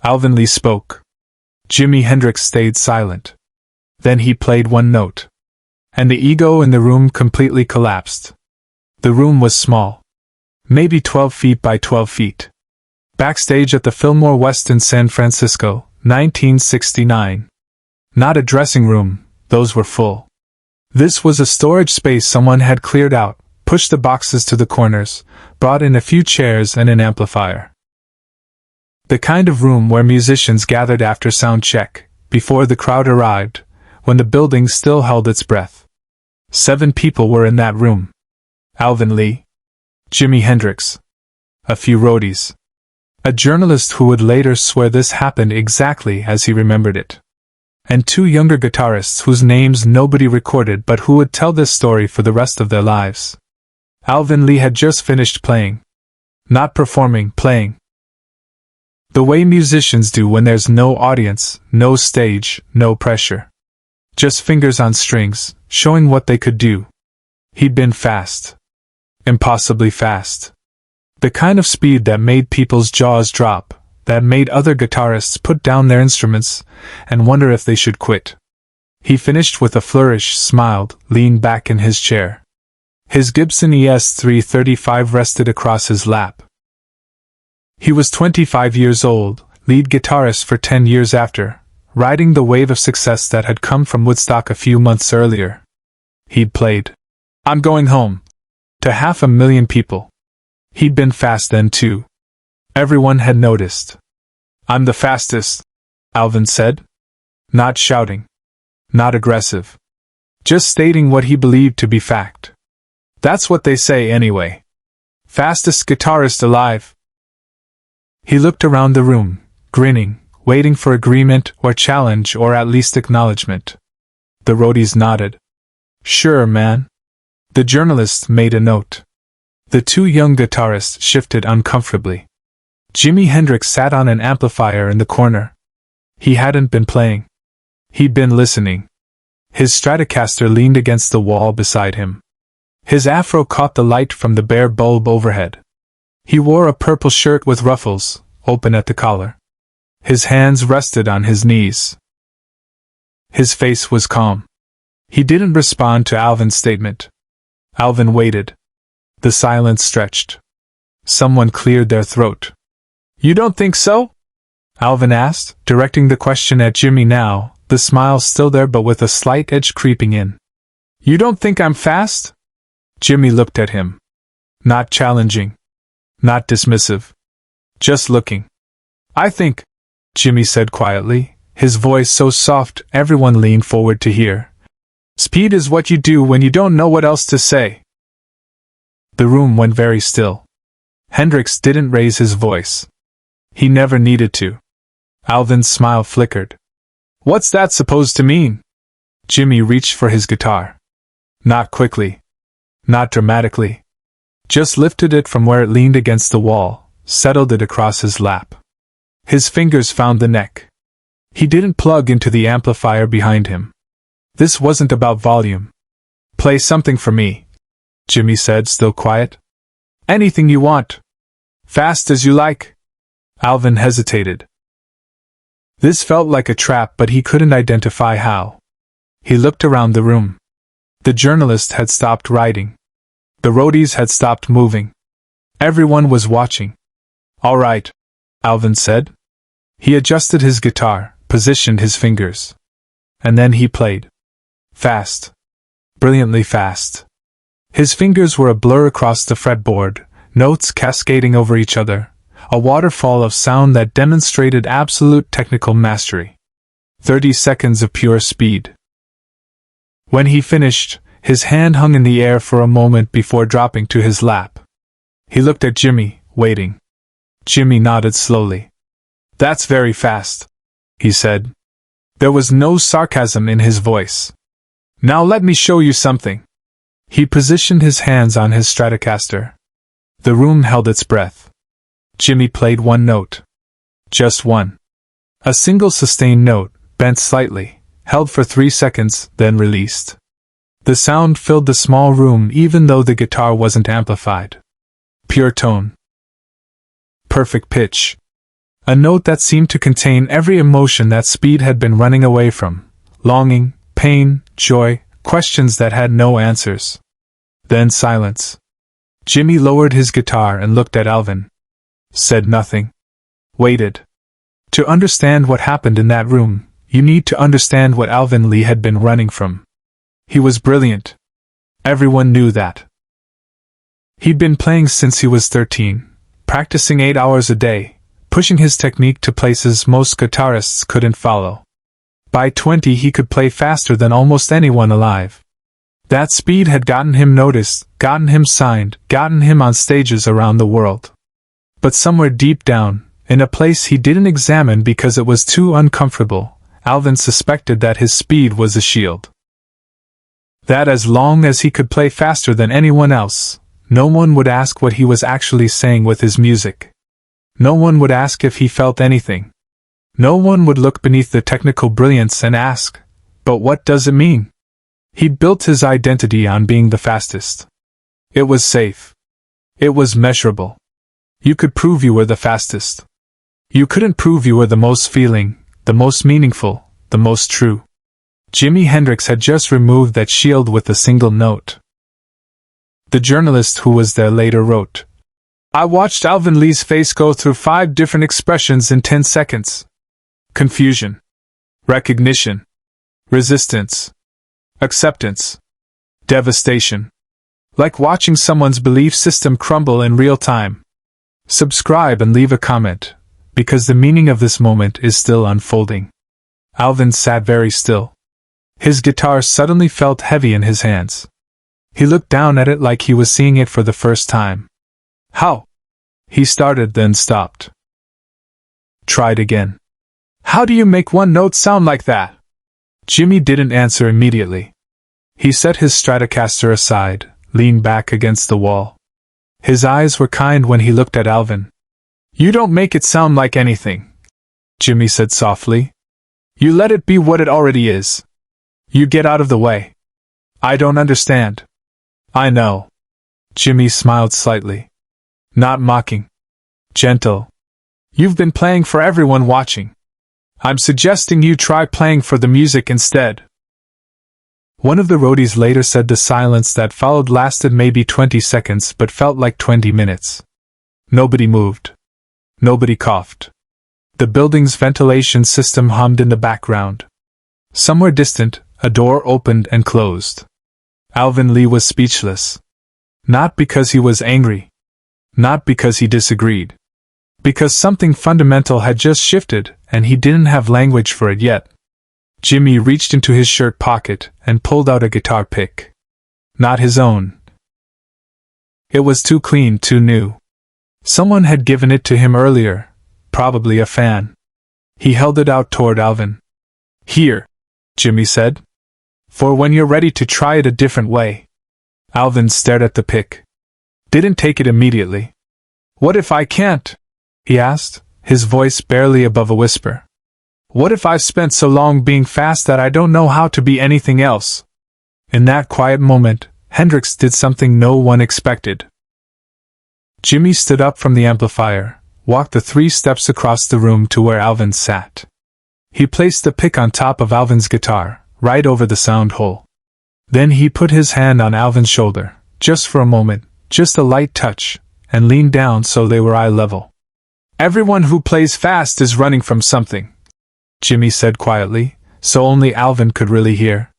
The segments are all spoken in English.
Alvin Lee spoke. Jimi Hendrix stayed silent. Then he played one note. And the ego in the room completely collapsed. The room was small. Maybe 12 feet by 12 feet. Backstage at the Fillmore West in San Francisco, 1969. Not a dressing room, those were full. This was a storage space someone had cleared out, pushed the boxes to the corners, brought in a few chairs and an amplifier. The kind of room where musicians gathered after sound check, before the crowd arrived, when the building still held its breath. 7 people were in that room. Alvin Lee, Jimi Hendrix, a few roadies, a journalist who would later swear this happened exactly as he remembered it, and 2 younger guitarists whose names nobody recorded but who would tell this story for the rest of their lives. Alvin Lee had just finished playing. Not performing, playing. The way musicians do when there's no audience, no stage, no pressure. Just fingers on strings, showing what they could do. He'd been fast. Impossibly fast. The kind of speed that made people's jaws drop, that made other guitarists put down their instruments and wonder if they should quit. He finished with a flourish, smiled, leaned back in his chair. His Gibson ES-335 rested across his lap. He was 25 years old, lead guitarist for 10 years after, riding the wave of success that had come from Woodstock a few months earlier. He'd played "I'm Going Home" to 500,000 people. He'd been fast then too. Everyone had noticed. "I'm the fastest," Alvin said. Not shouting. Not aggressive. Just stating what he believed to be fact. That's what they say anyway. Fastest guitarist alive. He looked around the room, grinning, waiting for agreement or challenge or at least acknowledgement. The roadies nodded. "Sure, man." The journalist made a note. The 2 young guitarists shifted uncomfortably. Jimi Hendrix sat on an amplifier in the corner. He hadn't been playing. He'd been listening. His Stratocaster leaned against the wall beside him. His afro caught the light from the bare bulb overhead. He wore a purple shirt with ruffles, open at the collar. His hands rested on his knees. His face was calm. He didn't respond to Alvin's statement. Alvin waited. The silence stretched. Someone cleared their throat. "You don't think so?" Alvin asked, directing the question at Jimi now, the smile still there but with a slight edge creeping in. "You don't think I'm fast?" Jimi looked at him. Not challenging. Not dismissive. Just looking. "I think," Jimi said quietly, his voice so soft everyone leaned forward to hear. "Speed is what you do when you don't know what else to say." The room went very still. Hendrix didn't raise his voice. He never needed to. Alvin's smile flickered. "What's that supposed to mean?" Jimi reached for his guitar. Not quickly. Not dramatically. Just lifted it from where it leaned against the wall, settled it across his lap. His fingers found the neck. He didn't plug into the amplifier behind him. This wasn't about volume. "Play something for me," Jimi said, still quiet. "Anything you want. Fast as you like." Alvin hesitated. This felt like a trap, but he couldn't identify how. He looked around the room. The journalist had stopped writing. The roadies had stopped moving. Everyone was watching. "All right," Alvin said. He adjusted his guitar, positioned his fingers. And then he played. Fast. Brilliantly fast. His fingers were a blur across the fretboard, notes cascading over each other, a waterfall of sound that demonstrated absolute technical mastery. 30 seconds of pure speed. When he finished, his hand hung in the air for a moment before dropping to his lap. He looked at Jimi, waiting. Jimi nodded slowly. "That's very fast," he said. There was no sarcasm in his voice. "Now let me show you something." He positioned his hands on his Stratocaster. The room held its breath. Jimi played one note. Just one. A single sustained note, bent slightly, held for 3 seconds, then released. The sound filled the small room even though the guitar wasn't amplified. Pure tone. Perfect pitch. A note that seemed to contain every emotion that Speed had been running away from. Longing, pain, joy, questions that had no answers. Then silence. Jimi lowered his guitar and looked at Alvin. Said nothing. Waited. To understand what happened in that room, you need to understand what Alvin Lee had been running from. He was brilliant. Everyone knew that. He'd been playing since he was 13, practicing 8 hours a day, pushing his technique to places most guitarists couldn't follow. By 20 he could play faster than almost anyone alive. That speed had gotten him noticed, gotten him signed, gotten him on stages around the world. But somewhere deep down, in a place he didn't examine because it was too uncomfortable, Alvin suspected that his speed was a shield. That as long as he could play faster than anyone else, no one would ask what he was actually saying with his music. No one would ask if he felt anything. No one would look beneath the technical brilliance and ask, but what does it mean? He'd built his identity on being the fastest. It was safe. It was measurable. You could prove you were the fastest. You couldn't prove you were the most feeling, the most meaningful, the most true. Jimi Hendrix had just removed that shield with a single note. The journalist who was there later wrote, "I watched Alvin Lee's face go through 5 different expressions in 10 seconds. Confusion. Recognition. Resistance. Acceptance. Devastation. Like watching someone's belief system crumble in real time." Subscribe and leave a comment, because the meaning of this moment is still unfolding. Alvin sat very still. His guitar suddenly felt heavy in his hands. He looked down at it like he was seeing it for the first time. "How?" he started, then stopped. Tried again. "How do you make one note sound like that?" Jimi didn't answer immediately. He set his Stratocaster aside, leaned back against the wall. His eyes were kind when he looked at Alvin. "You don't make it sound like anything," Jimi said softly. "You let it be what it already is. You get out of the way." "I don't understand." "I know." Jimi smiled slightly. Not mocking. Gentle. "You've been playing for everyone watching. I'm suggesting you try playing for the music instead." One of the roadies later said the silence that followed lasted maybe 20 seconds but felt like 20 minutes. Nobody moved. Nobody coughed. The building's ventilation system hummed in the background. Somewhere distant, a door opened and closed. Alvin Lee was speechless. Not because he was angry. Not because he disagreed. Because something fundamental had just shifted, and he didn't have language for it yet. Jimi reached into his shirt pocket and pulled out a guitar pick. Not his own. It was too clean, too new. Someone had given it to him earlier, probably a fan. He held it out toward Alvin. "Here," Jimi said. "For when you're ready to try it a different way." Alvin stared at the pick. Didn't take it immediately. "What if I can't?" he asked, his voice barely above a whisper. "What if I've spent so long being fast that I don't know how to be anything else?" In that quiet moment, Hendrix did something no one expected. Jimi stood up from the amplifier, walked the 3 steps across the room to where Alvin sat. He placed the pick on top of Alvin's guitar, right over the sound hole. Then he put his hand on Alvin's shoulder, just for a moment, just a light touch, and leaned down so they were eye level. "Everyone who plays fast is running from something," Jimi said quietly, so only Alvin could really hear.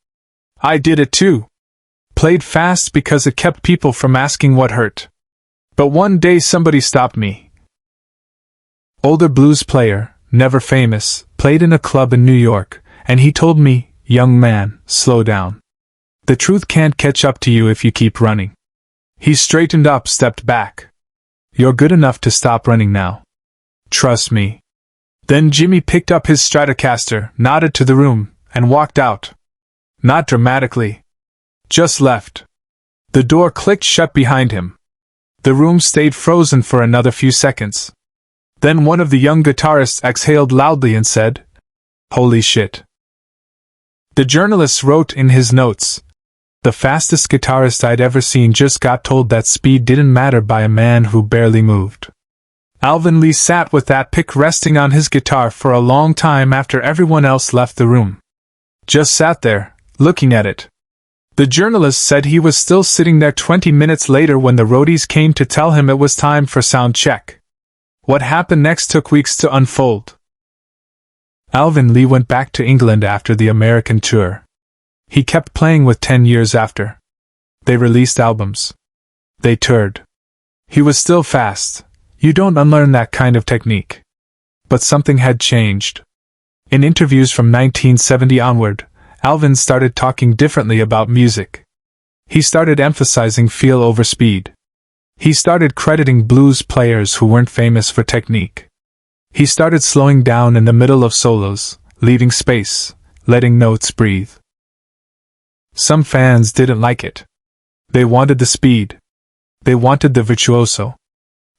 "I did it too. Played fast because it kept people from asking what hurt. But one day somebody stopped me." Older blues player, never famous, played in a club in New York, and he told me, "Young man, slow down. The truth can't catch up to you if you keep running." He straightened up, stepped back. "You're good enough to stop running now. Trust me." Then Jimi picked up his Stratocaster, nodded to the room, and walked out. Not dramatically. Just left. The door clicked shut behind him. The room stayed frozen for another few seconds. Then one of the young guitarists exhaled loudly and said, "Holy shit." The journalist wrote in his notes, "The fastest guitarist I'd ever seen just got told that speed didn't matter by a man who barely moved." Alvin Lee sat with that pick resting on his guitar for a long time after everyone else left the room. Just sat there, looking at it. The journalist said he was still sitting there 20 minutes later when the roadies came to tell him it was time for sound check. What happened next took weeks to unfold. Alvin Lee went back to England after the American tour. He kept playing with 10 years after. They released albums. They toured. He was still fast. You don't unlearn that kind of technique. But something had changed. In interviews from 1970 onward, Alvin started talking differently about music. He started emphasizing feel over speed. He started crediting blues players who weren't famous for technique. He started slowing down in the middle of solos, leaving space, letting notes breathe. Some fans didn't like it. They wanted the speed. They wanted the virtuoso.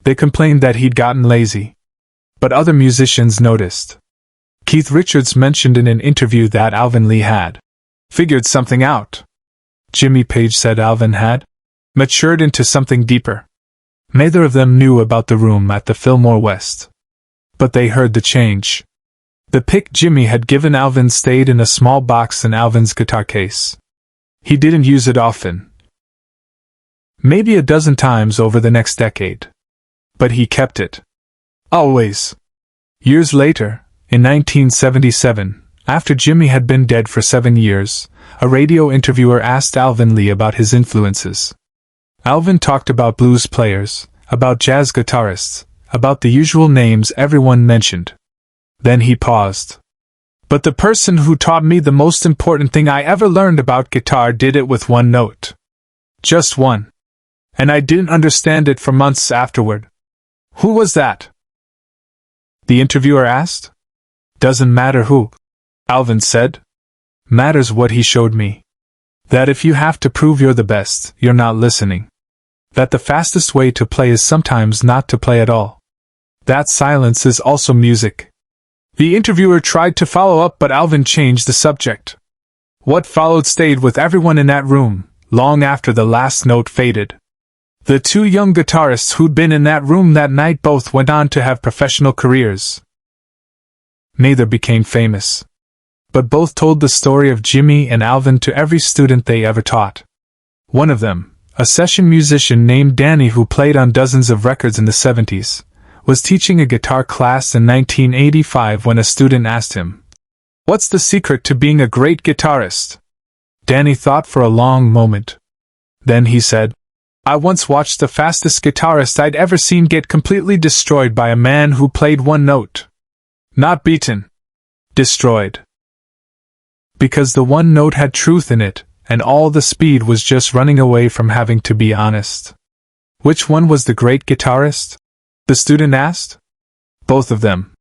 They complained that he'd gotten lazy. But other musicians noticed. Keith Richards mentioned in an interview that Alvin Lee had figured something out. Jimmy Page said Alvin had matured into something deeper. Neither of them knew about the room at the Fillmore West. But they heard the change. The pick Jimmy had given Alvin stayed in a small box in Alvin's guitar case. He didn't use it often. Maybe a dozen times over the next decade. But he kept it. Always. Years later, in 1977, after Jimmy had been dead for 7 years, a radio interviewer asked Alvin Lee about his influences. Alvin talked about blues players, about jazz guitarists, about the usual names everyone mentioned. Then he paused. But the person who taught me the most important thing I ever learned about guitar did it with one note. Just one. And I didn't understand it for months afterward. Who was that? The interviewer asked. Doesn't matter who, Alvin said. Matters what he showed me. That if you have to prove you're the best, you're not listening. That the fastest way to play is sometimes not to play at all. That silence is also music. The interviewer tried to follow up, but Alvin changed the subject. What followed stayed with everyone in that room, long after the last note faded. The two young guitarists who'd been in that room that night both went on to have professional careers. Neither became famous. But both told the story of Jimmy and Alvin to every student they ever taught. One of them, a session musician named Danny who played on dozens of records in the 70s, was teaching a guitar class in 1985 when a student asked him, "What's the secret to being a great guitarist?" Danny thought for a long moment. Then he said, "I once watched the fastest guitarist I'd ever seen get completely destroyed by a man who played one note. Not beaten. Destroyed. Because the one note had truth in it, and all the speed was just running away from having to be honest." Which one was the great guitarist? The student asked. Both of them,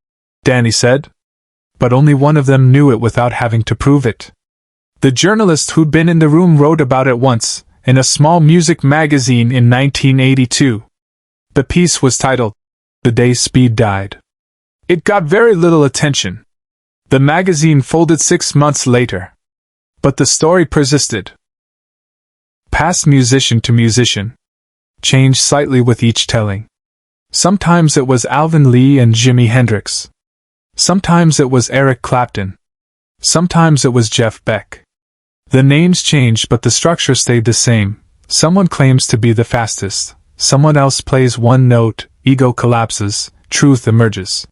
Danny said. But only one of them knew it without having to prove it. The journalist who'd been in the room wrote about it once, in a small music magazine in 1982. The piece was titled, "The Day Speed Died." It got very little attention. The magazine folded 6 months later. But the story persisted. Passed musician to musician. Changed slightly with each telling. Sometimes it was Alvin Lee and Jimi Hendrix. Sometimes it was Eric Clapton. Sometimes it was Jeff Beck. The names changed but the structure stayed the same. Someone claims to be the fastest. Someone else plays one note, ego collapses, truth emerges.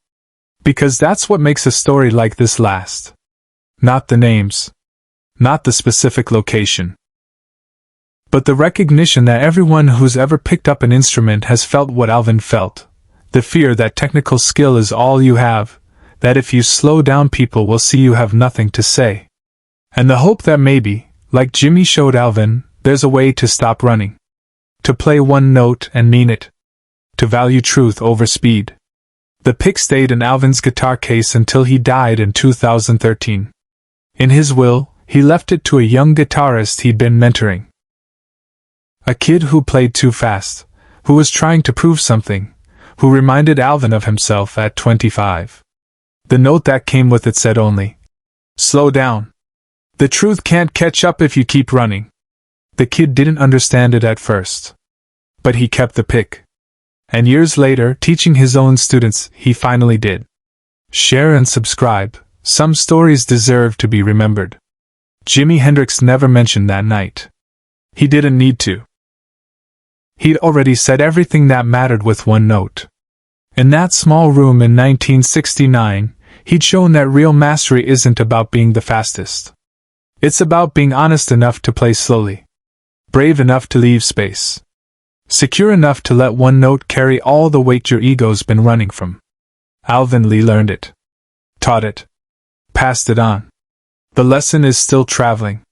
Because that's what makes a story like this last. Not the names. Not the specific location. But the recognition that everyone who's ever picked up an instrument has felt what Alvin felt. The fear that technical skill is all you have, that if you slow down people will see you have nothing to say. And the hope that maybe, like Jimmy showed Alvin, there's a way to stop running. To play one note and mean it. To value truth over speed. The pick stayed in Alvin's guitar case until he died in 2013. In his will, he left it to a young guitarist he'd been mentoring. A kid who played too fast, who was trying to prove something, who reminded Alvin of himself at 25. The note that came with it said only, "Slow down. The truth can't catch up if you keep running." The kid didn't understand it at first. But he kept the pick. And years later, teaching his own students, he finally did. Share and subscribe. Some stories deserve to be remembered. Jimi Hendrix never mentioned that night. He didn't need to. He'd already said everything that mattered with one note. In that small room in 1969, he'd shown that real mastery isn't about being the fastest. It's about being honest enough to play slowly, brave enough to leave space, secure enough to let one note carry all the weight your ego's been running from. Alvin Lee learned it, taught it, passed it on. The lesson is still traveling.